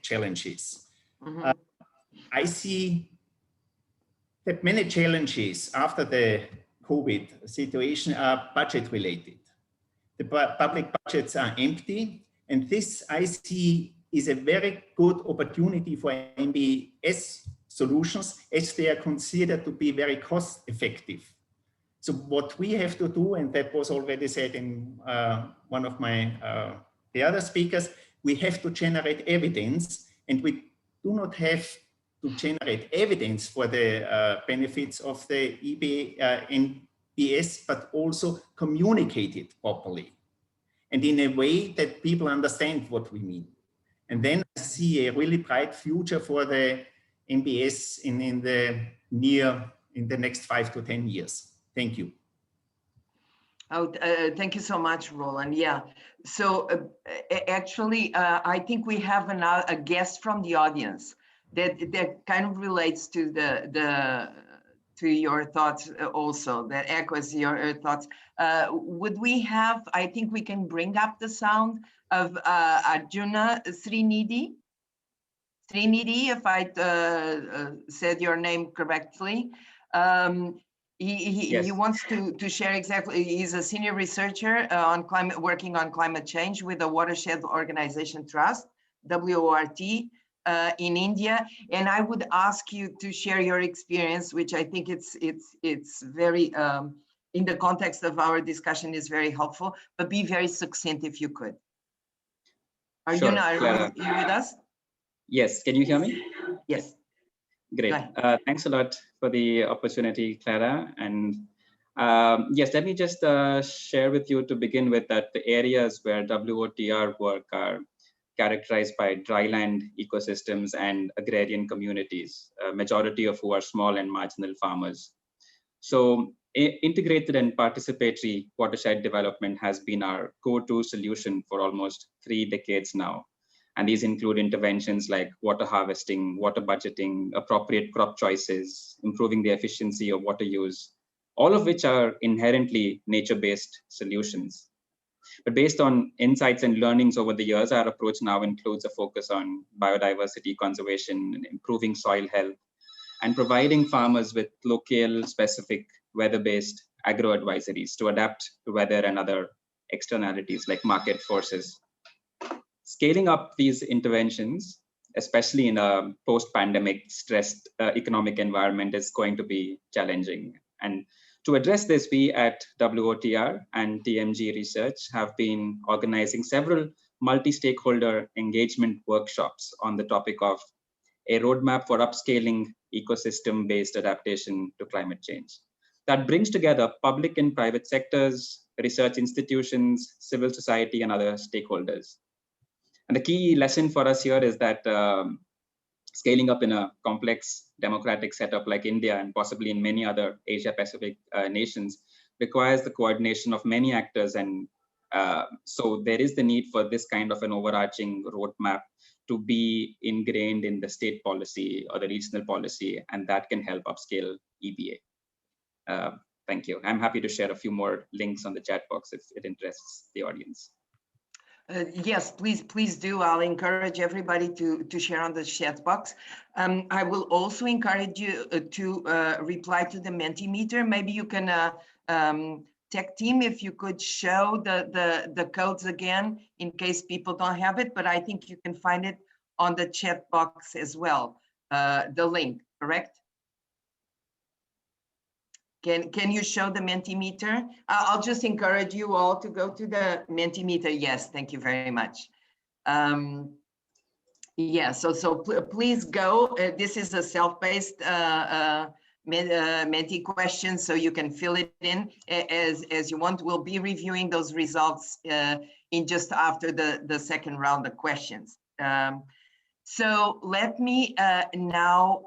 challenges. I see that many challenges after the COVID situation are budget related. The public budgets are empty, and this I see is a very good opportunity for MBS solutions as they are considered to be very cost effective. So what we have to do, and that was already said in one of the other speakers, we have to generate evidence, and we do not have to generate evidence for the benefits of the MBS, but also communicate it properly and in a way that people understand what we mean. And then I see a really bright future for the MBS in the next 5 to 10 years. Thank you. Oh, thank you so much, Roland. Yeah. So actually, I think we have a guest from the audience that kind of relates to to your thoughts also, that echoes your thoughts. Would we have? I think we can bring up the sound of Arjuna Srinidhi. Srinidhi, if I said your name correctly. Yes. He wants to share exactly. He's a senior researcher working on climate change with the Watershed Organization Trust, WORT, in India. And I would ask you to share your experience, which I think it's very in the context of our discussion is very helpful. But be very succinct if you could. Arjuna, are you with us? Yes. Can you hear me? Yes. Great. Thanks a lot for the opportunity, Clara. And yes, let me just share with you to begin with that the areas where WOTR work are characterized by dryland ecosystems and agrarian communities, a majority of who are small and marginal farmers. So integrated and participatory watershed development has been our go-to solution for almost 3 decades now. And these include interventions like water harvesting, water budgeting, appropriate crop choices, improving the efficiency of water use, all of which are inherently nature-based solutions. But based on insights and learnings over the years, our approach now includes a focus on biodiversity conservation, improving soil health, and providing farmers with local specific weather-based agro-advisories to adapt to weather and other externalities like market forces. Scaling up these interventions, especially in a post-pandemic stressed economic environment, is going to be challenging. And to address this, we at WOTR and TMG Research have been organizing several multi-stakeholder engagement workshops on the topic of a roadmap for upscaling ecosystem-based adaptation to climate change. That brings together public and private sectors, research institutions, civil society, and other stakeholders. And the key lesson for us here is that scaling up in a complex democratic setup like India and possibly in many other Asia-Pacific nations requires the coordination of many actors. And so there is the need for this kind of an overarching roadmap to be ingrained in the state policy or the regional policy, and that can help upscale EBA. Thank you. I'm happy to share a few more links on the chat box if it interests the audience. Yes, please do. I'll encourage everybody to share on the chat box. I will also encourage you to reply to the Mentimeter. Maybe you can, tech team, if you could show the codes again in case people don't have it, but I think you can find it on the chat box as well, the link, correct? Can you show the Mentimeter? I'll just encourage you all to go to the Mentimeter. Yes, thank you very much. Yeah, so please go. This is a self-paced Menti question, so you can fill it in as you want. We'll be reviewing those results in just after the second round of questions. So let me now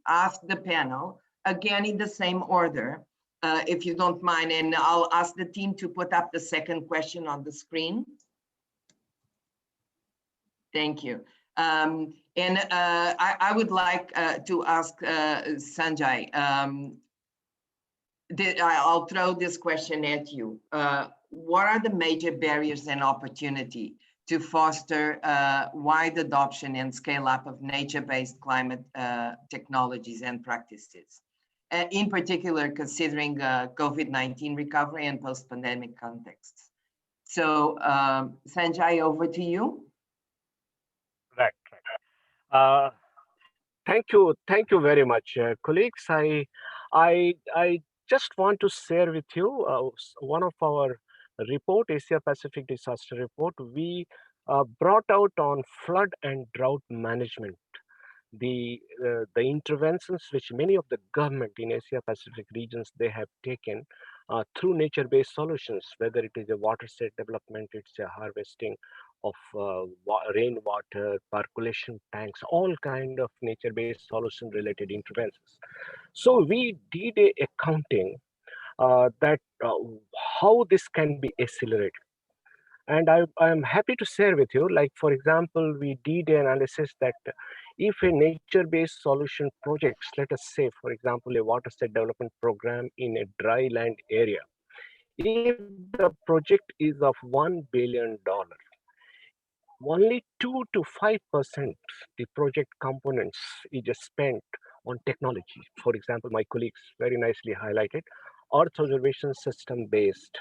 ask the panel, again in the same order, if you don't mind, and I'll ask the team to put up the second question on the screen. Thank you. And I would like to ask Sanjay, I'll throw this question at you. What are the major barriers and opportunity to foster wide adoption and scale up of nature-based climate technologies and practices, in particular considering COVID-19 recovery and post-pandemic contexts. So Sanjay, over to you. Right. Thank you very much, colleagues. I just want to share with you one of our report, Asia Pacific Disaster Report. We brought out on flood and drought management, the interventions which many of the government in Asia Pacific regions they have taken through nature-based solutions, whether it is a water set development, it's a harvesting of rainwater, percolation tanks, all kind of nature-based solution related interventions. So we did a accounting that how this can be accelerated. And I am happy to share with you, like, for example, we did an analysis that if a nature-based solution projects, let us say, for example, a water set development program in a dry land area, if the project is of $1 billion, only 2 to 5% the project components is spent on technology. For example, my colleagues very nicely highlighted Earth observation system based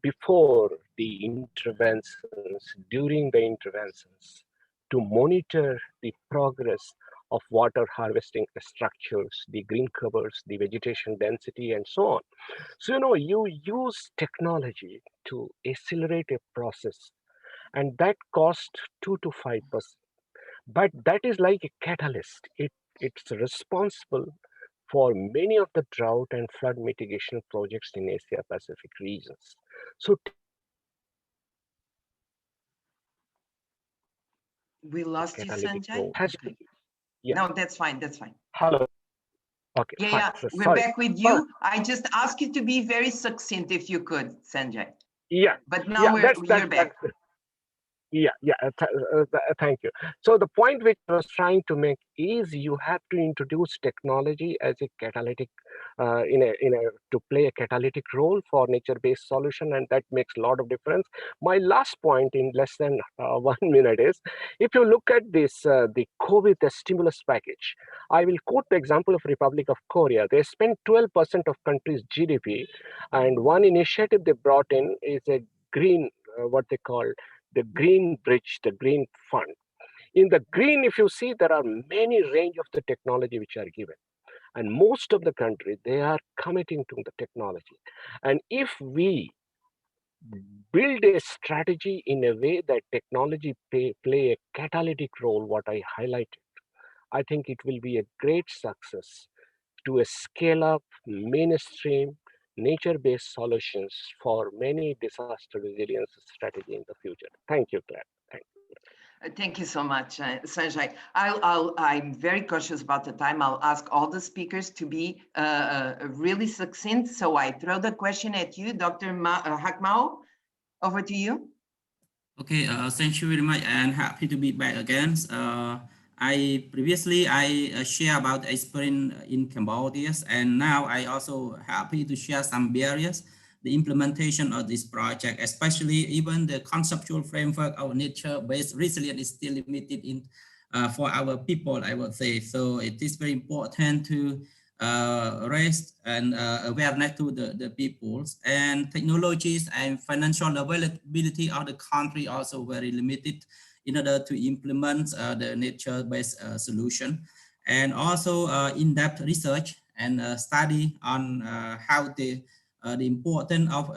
before the interventions, during the interventions, to monitor the progress of water harvesting structures, the green covers, the vegetation density, and so on. So, you use technology to accelerate a process, and that costs 2 to 5%. But that is like a catalyst. It's responsible for many of the drought and flood mitigation projects in Asia Pacific regions. So We lost you, Sanjay. Yeah. No, that's fine. That's fine. Hello. Okay. Yeah, fine. yeah. So, We're sorry. back with you. I just ask you to be very succinct if you could, Sanjay. Yeah. But now you're back. Thank you. So the point which I was trying to make is you have to introduce technology as a catalytic, to play a catalytic role for nature-based solution, and that makes a lot of difference. My last point in less than 1 minute is, if you look at this, the COVID stimulus package, I will quote the example of Republic of Korea. They spent 12% of country's GDP, and one initiative they brought in is a green, what they call the green bridge, the green fund. In the green, if you see, there are many range of the technology which are given. And most of the country, they are committing to the technology. And if we build a strategy in a way that technology play a catalytic role, what I highlighted, I think it will be a great success to a scale up mainstream nature-based solutions for many disaster resilience strategy in the future. Thank you, Claire. Thank you. Thank you so much, Sanjay. I'm very cautious about the time. I'll ask all the speakers to be really succinct. So I throw the question at you, Dr. Hakmao. Over to you. Okay, thank you very much, and happy to be back again. I previously share about experience in Cambodia, and now I also happy to share some barriers the implementation of this project, especially even the conceptual framework of nature-based resilience is still limited in for our people, I would say. So it is very important to raise and awareness to the peoples, and technologies and financial availability of the country also very limited in order to implement the nature-based solution, and also in-depth research and study on how the importance of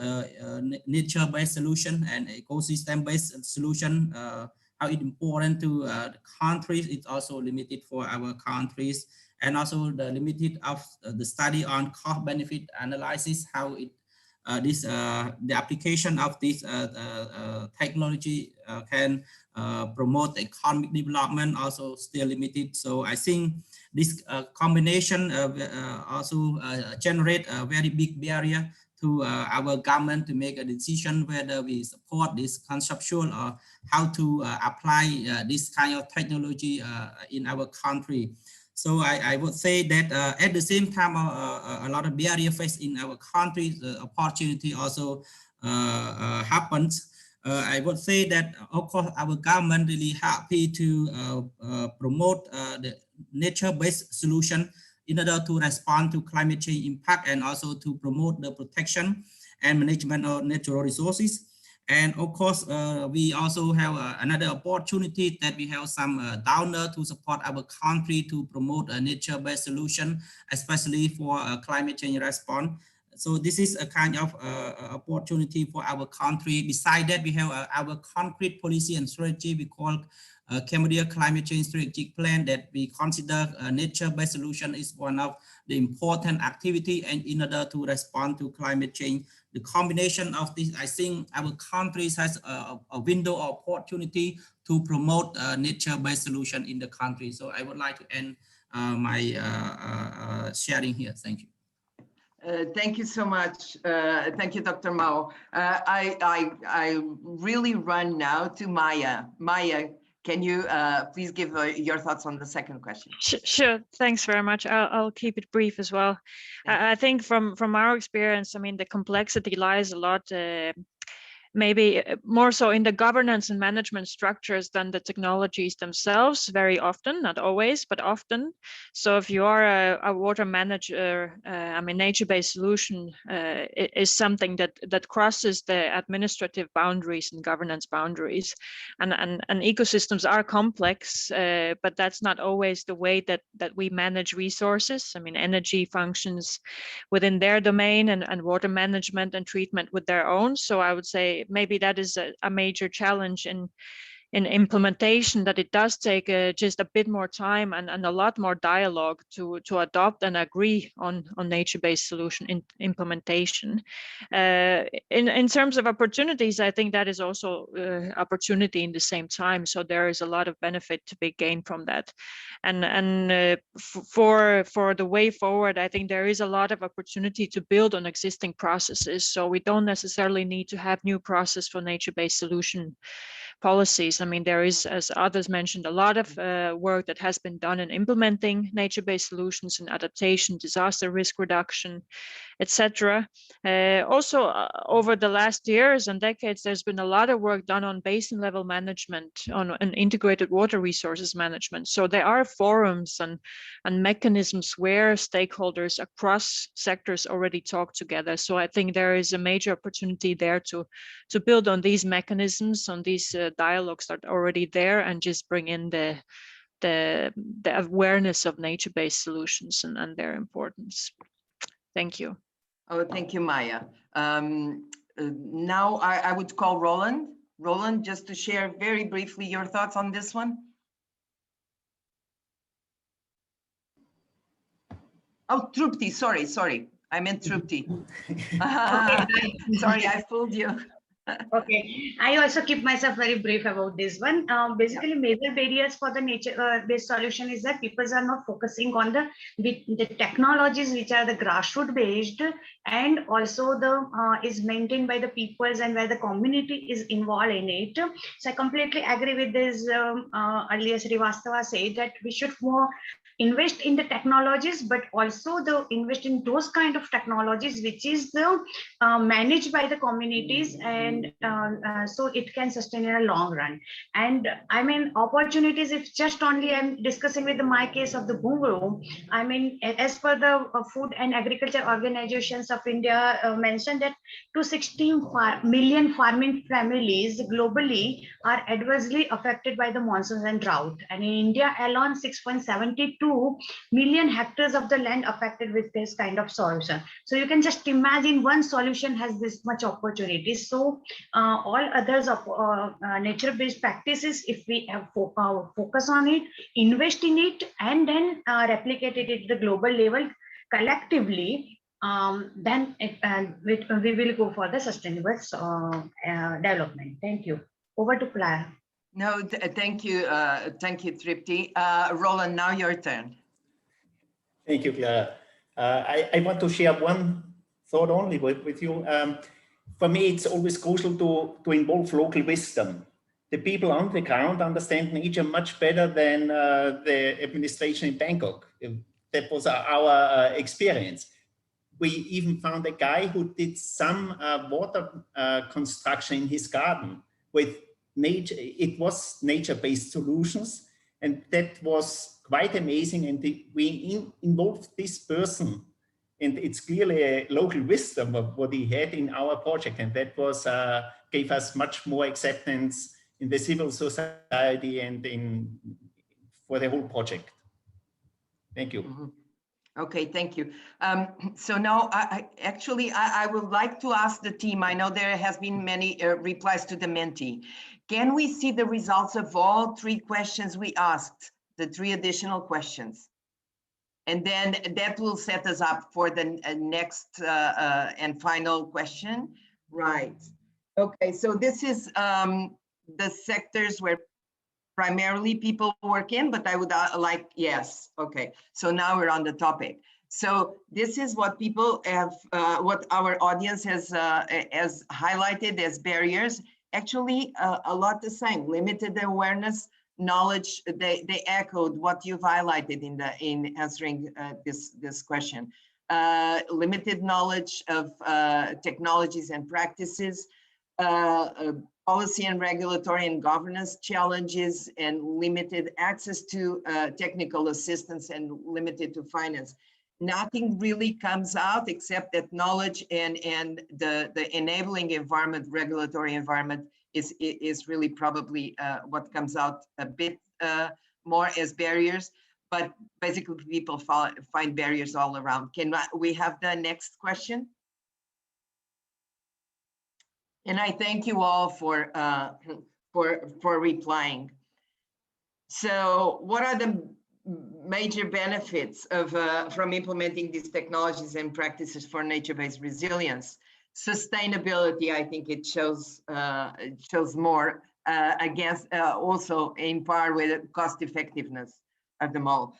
nature-based solution and ecosystem-based solution, how it's important to the countries. It's also limited for our countries, and also the limited of the study on cost-benefit analysis, how it the application of this technology can promote economic development, also still limited. So I think this combination also generate a very big barrier to our government to make a decision whether we support this conceptual or how to apply this kind of technology in our country. So I would say that at the same time, a lot of barrier faced in our country, the opportunity also happens. I would say that, of course, our government really happy to promote the nature-based solution in order to respond to climate change impact and also to promote the protection and management of natural resources. And of course, we also have another opportunity that we have some donor to support our country to promote a nature-based solution, especially for climate change response. So this is a kind of opportunity for our country. Besides that, we have our concrete policy and strategy we call Cambodia Climate Change Strategic Plan that we consider nature-based solution is one of the important activity, and in order to respond to climate change, the combination of this, I think our countries has a window of opportunity to promote nature-based solution in the country. So I would like to end my sharing here. Thank you. Thank you so much. Thank you, Dr. Mao. I really run now to Maya. Maya, can you please give your thoughts on the second question? Sure. Thanks very much. I'll keep it brief as well. I think from our experience, I mean, the complexity lies a lot maybe more so in the governance and management structures than the technologies themselves, very often, not always, but often. So if you are a water manager, I mean, nature-based solution is something that crosses the administrative boundaries and governance boundaries. And ecosystems are complex, but that's not always the way that we manage resources. I mean, energy functions within their domain and water management and treatment with their own. So I would say maybe that is a major challenge in implementation, that it does take just a bit more time and a lot more dialogue to adopt and agree on nature-based solution implementation. In terms of opportunities, I think that is also opportunity in the same time. So there is a lot of benefit to be gained from that. And for the way forward, I think there is a lot of opportunity to build on existing processes. So we don't necessarily need to have new process for nature-based solution policies. I mean, there is, as others mentioned, a lot of work that has been done in implementing nature-based solutions and adaptation, disaster risk reduction, etc. Also, over the last years and decades, there's been a lot of work done on basin level management, on an integrated water resources management. So there are forums and mechanisms where stakeholders across sectors already talk together. So I think there is a major opportunity there to build on these mechanisms, on these dialogues that are already there, and just bring in the awareness of nature-based solutions and their importance. Thank you. Oh, thank you, Maya. Now I would call Roland. Roland, just to share very briefly your thoughts on this one. Oh, Trupti, sorry. I meant Trupti. Sorry, I fooled you. Okay, I also keep myself very brief about this one. Basically, major barriers for the nature-based solution is that people are not focusing on the technologies which are the grassroots based, and also the is maintained by the peoples and where the community is involved in it. So I completely agree with this. Earlier Srivastava said that we should more invest in the technologies, but also invest in those kind of technologies which is managed by the communities, and so it can sustain in a long run. And I mean, opportunities, if just only I'm discussing with my case of the Bungalow, I mean, as per the Food and Agriculture Organizations of India mentioned that 260 million farming families globally are adversely affected by the monsoons and drought. And in India alone, 6.72 million hectares of the land affected with this kind of solution. So you can just imagine one solution has this much opportunity. So all others of nature-based practices, if we have focus on it, invest in it, and then replicate it at the global level collectively, then we will go for the sustainable development. Thank you. Over to Clara. No, thank you, Tripti. Roland, now your turn. Thank you, Clara. I want to share one thought only with you. For me, it's always crucial to involve local wisdom. The people on the ground understand nature much better than the administration in Bangkok. That was our experience. We even found a guy who did some water construction in his garden with nature. It was nature-based solutions, and that was quite amazing. And we involved this person, and it's clearly a local wisdom of what he had in our project, and that was gave us much more acceptance in the civil society and for the whole project. Thank you. Mm-hmm. Okay, thank you. So now I would like to ask the team, I know there has been many replies to the Menti. Can we see the results of all 3 questions we asked, the 3 additional questions? And then that will set us up for the next and final question. Right. Okay, so this is the sectors where primarily people work in, but I would like, yes, okay. So now we're on the topic. So this is what people have, what our audience has highlighted as barriers. Actually, a lot the same, limited awareness, knowledge. They echoed what you've highlighted in answering this question. Limited knowledge of technologies and practices, policy and regulatory and governance challenges, and limited access to technical assistance and limited to finance. Nothing really comes out except that knowledge and the enabling environment, regulatory environment is really probably what comes out a bit more as barriers, but basically people find barriers all around. Can we have the next question? And I thank you all for replying. So what are the major benefits of from implementing these technologies and practices for nature-based resilience? Sustainability, I think it shows more against also in par with cost effectiveness of them all.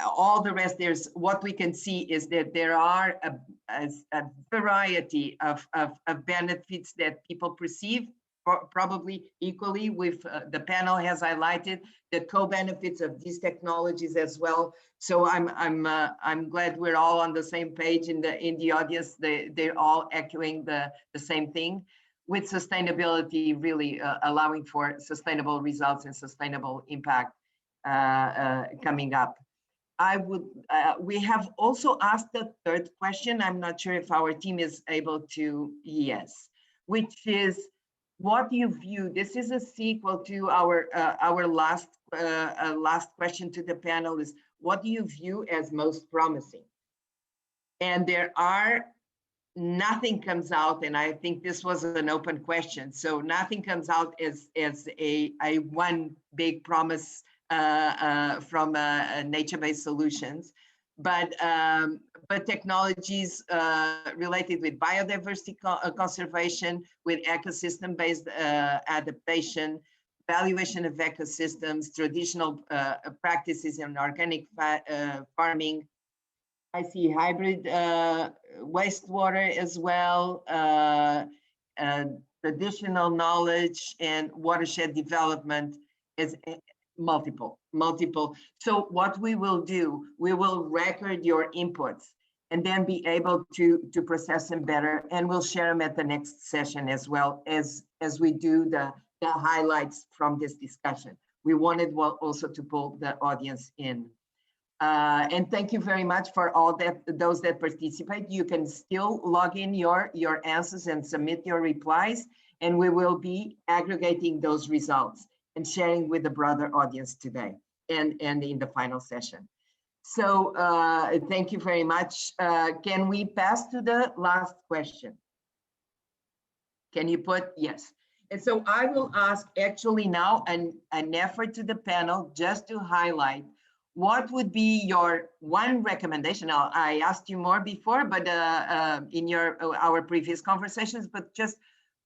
All the rest, there's what we can see is that there are a variety of benefits that people perceive, probably equally with the panel has highlighted the co-benefits of these technologies as well. So I'm glad we're all on the same page in the audience. They're all echoing the same thing, with sustainability really allowing for sustainable results and sustainable impact coming up. We have also asked the 3rd question. I'm not sure if our team is able to, yes, which is what you view. This is a sequel to our last question to the panel is, what do you view as most promising? And there are, nothing comes out, and I think this was an open question. So nothing comes out as a one big promise from nature-based solutions, but technologies related with biodiversity conservation, with ecosystem-based adaptation, valuation of ecosystems, traditional practices in organic farming. I see hybrid wastewater as well, traditional knowledge and watershed development is multiple. So what we will do, we will record your inputs and then be able to process them better, and we'll share them at the next session as well as we do the highlights from this discussion. We wanted also to pull the audience in. And thank you very much for all those that participate. You can still log in your answers and submit your replies, and we will be aggregating those results and sharing with the broader audience today and in the final session. So thank you very much. Can we pass to the last question? Can you put, yes. And so I will ask actually now an effort to the panel just to highlight what would be your one recommendation. I asked you more before, but in our previous conversations, but just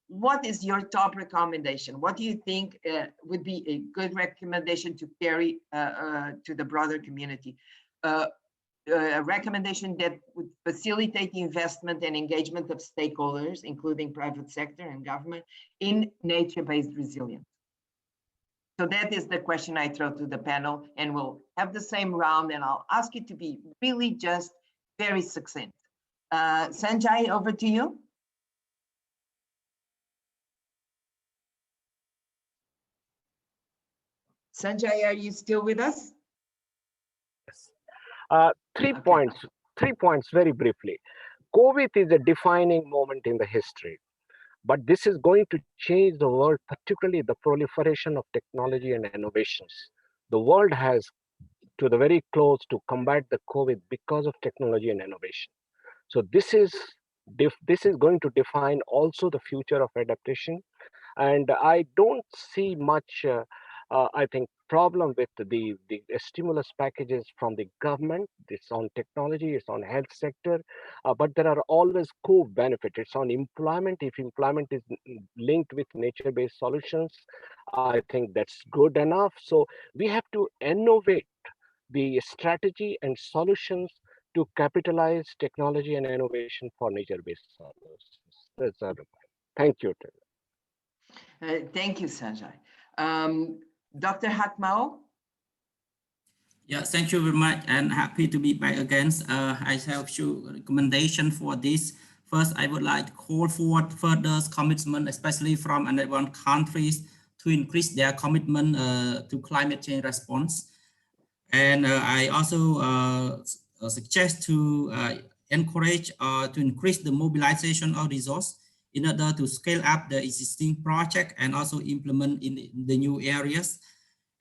what is your top recommendation? What do you think would be a good recommendation to carry to the broader community? A recommendation that would facilitate the investment and engagement of stakeholders, including private sector and government, in nature-based resilience. So that is the question I throw to the panel, and we'll have the same round, and I'll ask you to be really just very succinct. Sanjay, over to you. Sanjay, are you still with us? Three Okay. points very briefly. COVID is a defining moment in the history, but this is going to change the world, particularly the proliferation of technology and innovations. The world has to the very close to combat the COVID because of technology and innovation. So this is going to define also the future of adaptation. And I don't see much, I think, problem with the stimulus packages from the government. It's on technology, it's on health sector, but there are always co-benefits. It's on employment. If employment is linked with nature-based solutions, I think that's good enough. So we have to innovate the strategy and solutions to capitalize technology and innovation for nature-based solutions. That's our point. Thank you. Thank you, Sanjay. Dr. Hatmao? Yeah, thank you very much, and happy to be back again. I have few recommendations for this. First, I would like to call for further commitment, especially from advanced countries, to increase their commitment to climate change response. And I also suggest to encourage to increase the mobilization of resource in order to scale up the existing project and also implement in the new areas.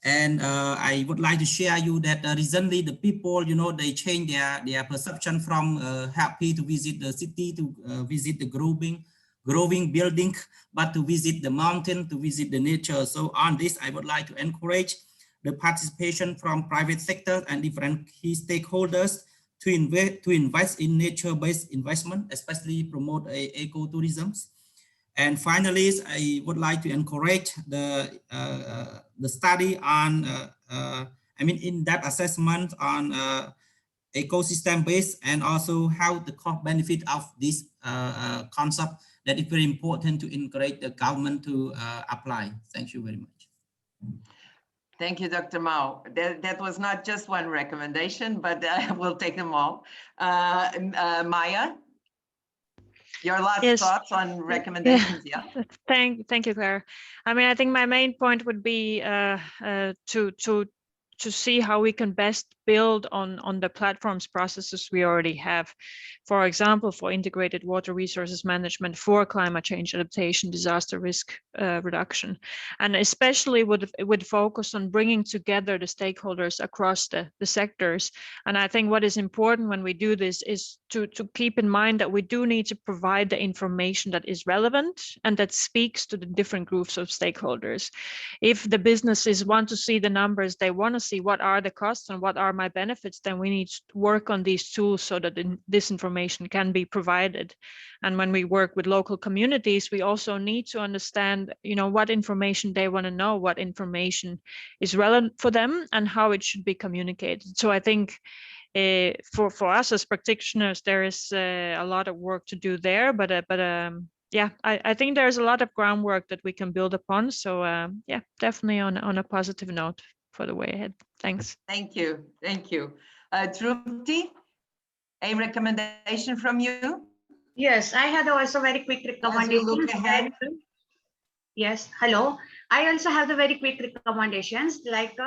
And I would like to share you that recently the people, they change their perception from happy to visit the city to visit the growing building, but to visit the mountain, to visit the nature. So on this, I would like to encourage the participation from private sector and different key stakeholders to invest in nature-based investment, especially promote ecotourism. And finally, I would like to encourage the study on, in-depth assessment on ecosystem-based, and also how the cost benefit of this concept that is very important to encourage the government to apply. Thank you very much. Thank you, Dr. Mao. That was not just one recommendation, but we'll take them all. Maya, your last thoughts on recommendations? Yeah. Thank you, Claire. I mean, I think my main point would be to see how we can best build on the platforms processes we already have. For example, for integrated water resources management, for climate change adaptation, disaster risk reduction, and especially would focus on bringing together the stakeholders across the sectors. And I think what is important when we do this is to keep in mind that we do need to provide the information that is relevant and that speaks to the different groups of stakeholders. If the businesses want to see the numbers, they want to see what are the costs and what are my benefits, then we need to work on these tools so that this information can be provided. And when we work with local communities, we also need to understand, what information they want to know, what information is relevant for them, and how it should be communicated. So I think for us as practitioners, there is a lot of work to do there, but yeah, I think there's a lot of groundwork that we can build upon. So yeah, definitely on a positive note for the way ahead. Thanks. Thank you. Thank you. Trupti, a recommendation from you? Yes, I had also very quick recommendation. As we look ahead. Yes, hello. I also have the very quick recommendations, like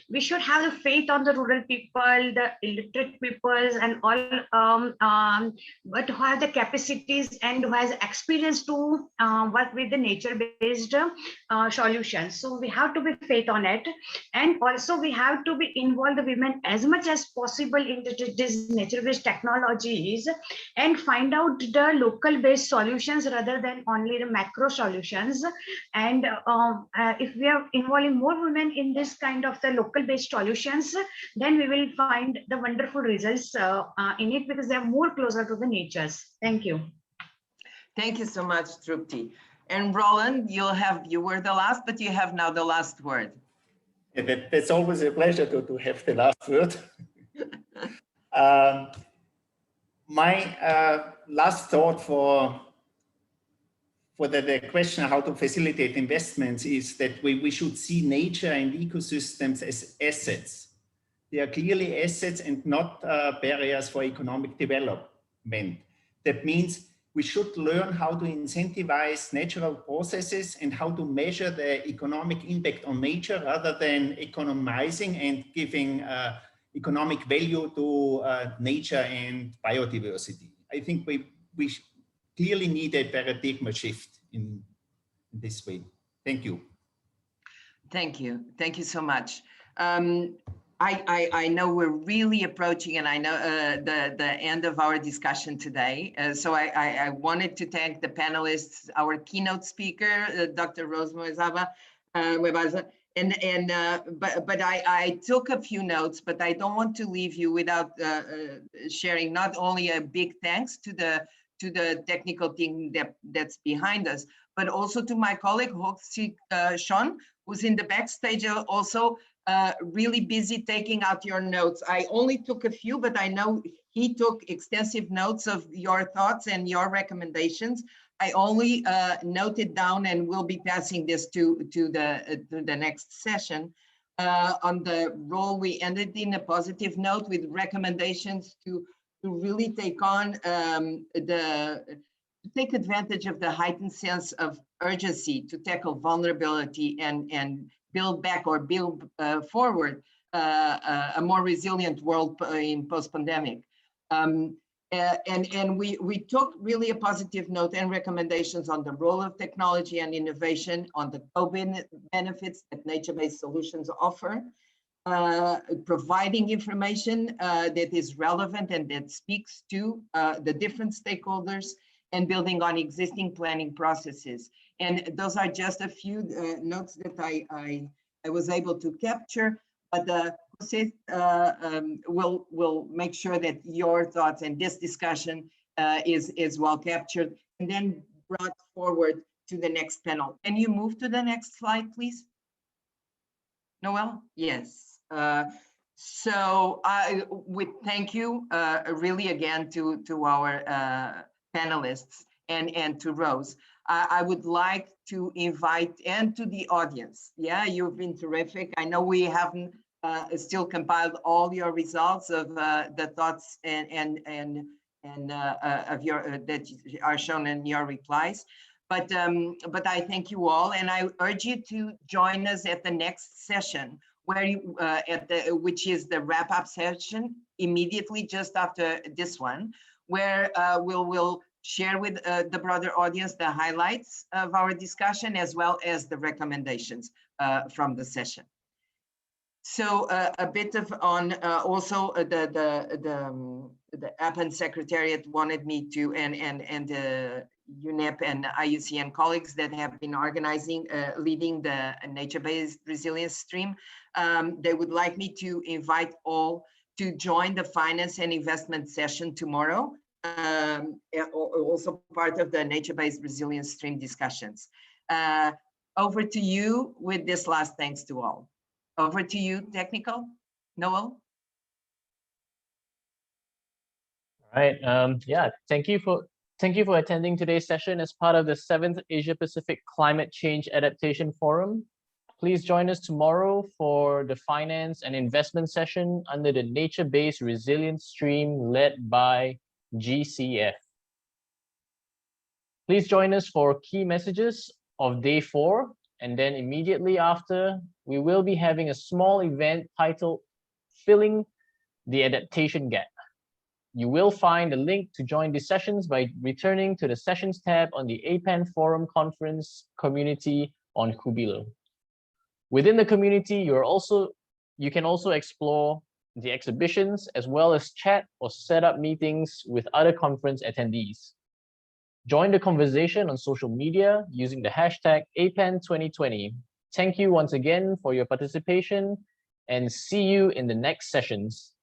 we should have the faith on the rural people, the illiterate peoples, and all, but who have the capacities and who has experience to work with the nature-based solutions. So we have to be faith on it, and also we have to be involve the women as much as possible in these nature-based technologies, and find out the local-based solutions rather than only the macro solutions. And if we are involving more women in this kind of the local based solutions, then we will find the wonderful results in it, because they are more closer to the natures. Thank you. Thank you so much, Trupti. And Roland, you were the last, but you have now the last word. Yeah, that's always a pleasure to have the last word. My last thought for the question how to facilitate investments is that we should see nature and ecosystems as assets. They are clearly assets and not barriers for economic development. That means we should learn how to incentivize natural processes and how to measure the economic impact on nature rather than economizing and giving economic value to nature and biodiversity. I think we clearly need a paradigm shift in this way. Thank you. Thank you. Thank you so much. I know we're really approaching, and I know the end of our discussion today. So I wanted to thank the panelists, our keynote speaker, Dr. Rose Muezawa, but I took a few notes, but I don't want to leave you without sharing not only a big thanks to the technical team that's behind us, but also to my colleague Hoxi Sean, who's in the backstage also really busy taking out your notes. I only took a few, but I know he took extensive notes of your thoughts and your recommendations. I only noted down, and we'll be passing this to the next session. On the role, we ended in a positive note with recommendations to really take on take advantage of the heightened sense of urgency to tackle vulnerability and build back or build forward a more resilient world in post-pandemic. And we took really a positive note and recommendations on the role of technology and innovation, on the co-benefits that nature-based solutions offer, providing information that is relevant and that speaks to the different stakeholders, and building on existing planning processes. And those are just a few notes that I was able to capture, but Jose will make sure that your thoughts and this discussion is well captured and then brought forward to the next panel. Can you move to the next slide, please? Noel? Yes. So I would thank you really again to our panelists and to Rose. I would like to invite, and to the audience, yeah, you've been terrific. I know we haven't still compiled all your results of the thoughts and of your that are shown in your replies, but I thank you all, and I urge you to join us at the next session, where you, which is the wrap-up session immediately just after this one, where we'll share with the broader audience the highlights of our discussion as well as the recommendations from the session. So a bit of on also the APAN Secretariat wanted me to, and the UNEP and IUCN colleagues that have been organizing, leading the nature-based resilience stream, they would like me to invite all to join the finance and investment session tomorrow, also part of the nature-based resilience stream discussions. Over to you with this last thanks to all. Over to you, technical, Noel. All right. Yeah. Thank you for attending today's session as part of the 7th Asia Pacific Climate Change Adaptation Forum. Please join us tomorrow for the finance and investment session under the nature-based resilience stream led by GCF. Please join us for key messages of day 4, and then immediately after, we will be having a small event titled Filling the Adaptation Gap. You will find a link to join these sessions by returning to the Sessions tab on the APAN Forum Conference community on Kubilo. Within the community, you can also explore the exhibitions as well as chat or set up meetings with other conference attendees. Join the conversation on social media using the hashtag APAN2020. Thank you once again for your participation, and see you in the next sessions.